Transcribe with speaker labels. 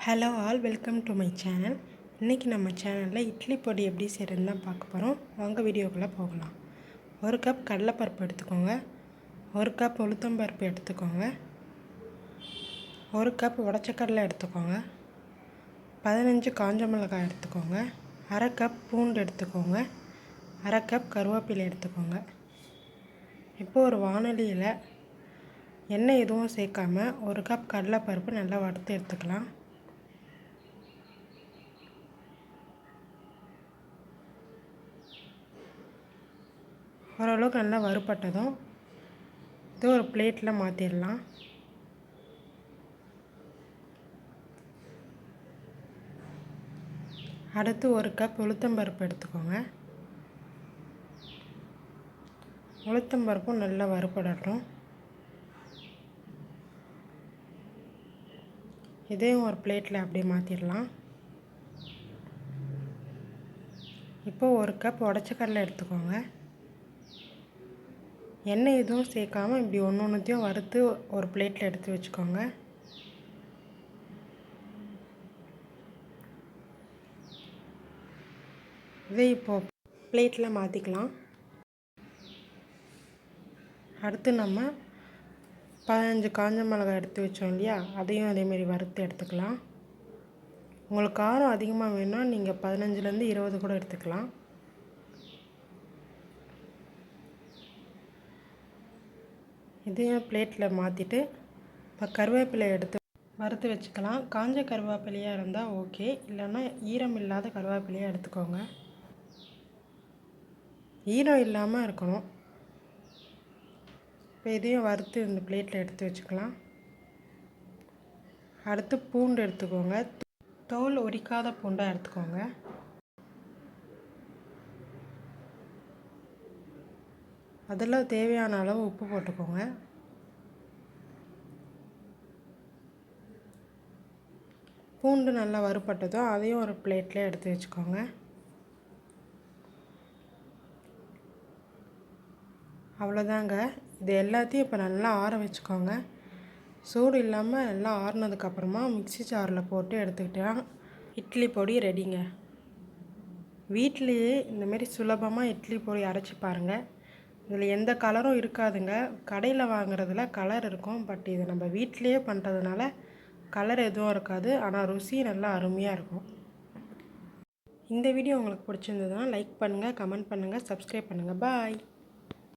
Speaker 1: Hello all, welcome to my channel. இன்றைக்கி நம்ம சேனலில் இட்லி பொடி எப்படி செய்கிறதுன்னு தான் பார்க்க போகிறோம். வாங்க வீடியோக்குள்ளே போகலாம். 1 கப் கடலைப்பருப்பு எடுத்துக்கோங்க, 1 கப் உளுத்தம்பருப்பு எடுத்துக்கோங்க, 1 கப் உடச்சக்கடலை எடுத்துக்கோங்க, 15 காஞ்ச மிளகாய் எடுத்துக்கோங்க, அரை கப் பூண்டு எடுத்துக்கோங்க, அரை கப் கருவேப்பிலை எடுத்துக்கோங்க. இப்போது ஒரு வானொலியில் எண்ணெய் எதுவும் சேர்க்காமல் 1 கப் கடலைப்பருப்பு நல்லா வறுத்து எடுத்துக்கலாம். ஓரளவுக்கு நல்லா வறுபட்டதும் இது ஒரு பிளேட்டில் மாற்றிடலாம். அடுத்து 1 கப் உளுத்தம்பருப்பு எடுத்துக்கோங்க. உளுத்தம்பருப்பும் நல்லா வறுபடட்டும். இதையும் ஒரு பிளேட்டில் அப்படியே மாற்றிடலாம். இப்போது 1 கப் உடச்சக்கடலை எடுத்துக்கோங்க. எண்ணெய் எதுவும் சேர்க்காமல் இப்படி ஒன்றுத்தையும் வறுத்து ஒரு பிளேட்டில் எடுத்து வச்சுக்கோங்க. இதை இப்போது பிளேட்டில் மாற்றிக்கலாம். அடுத்து நம்ம 15 காஞ்ச மிளகாய் எடுத்து வச்சோம் இல்லையா, அதையும் அதேமாரி வறுத்து எடுத்துக்கலாம். உங்களுக்கு காரம் அதிகமாக வேணும்னா நீங்கள் 15லேருந்து 20 கூட எடுத்துக்கலாம். இதையும் பிளேட்டில் மாற்றிட்டு இப்போ கருவேப்பிலை எடுத்து வறுத்து வச்சுக்கலாம். காஞ்ச கருவேப்பிலையாக இருந்தால் ஓகே, இல்லைன்னா ஈரம் இல்லாத கருவேப்பிலையாக எடுத்துக்கோங்க. ஈரம் இல்லாமல் இருக்கணும். இப்போ இதையும் வறுத்து இந்த பிளேட்டில் எடுத்து வச்சுக்கலாம். அடுத்து பூண்டு எடுத்துக்கோங்க. தோல் உரிக்காத பூண்டாக எடுத்துக்கோங்க. அதில் தேவையான அளவு உப்பு போட்டுக்கோங்க. பூண்டு நல்லா வறுபட்டதும் அதையும் ஒரு பிளேட்டில் எடுத்து வச்சுக்கோங்க. அவ்வளோதாங்க. இது எல்லாத்தையும் இப்போ நல்லா ஆற வச்சுக்கோங்க. சூடு இல்லாமல் நல்லா ஆறுனதுக்கப்புறமா மிக்ஸி ஜாரில் போட்டு எடுத்துக்கிட்டா இட்லி பொடி ரெடிங்க. வீட்டிலையே இந்தமாரி சுலபமாக இட்லி பொடி அரைச்சி பாருங்கள். இதில் எந்த கலரும் இருக்காதுங்க. கடையில் வாங்குறதுல கலர் இருக்கும், பட் இது நம்ம வீட்டிலையே பண்ணுறதுனால கலர் எதுவும் இருக்காது. ஆனால் ருசி நல்லா அருமையாக இருக்கும். இந்த வீடியோ உங்களுக்கு பிடிச்சிருந்ததுன்னா லைக் பண்ணுங்கள், கமெண்ட் பண்ணுங்கள், சப்ஸ்கிரைப் பண்ணுங்கள். பாய்.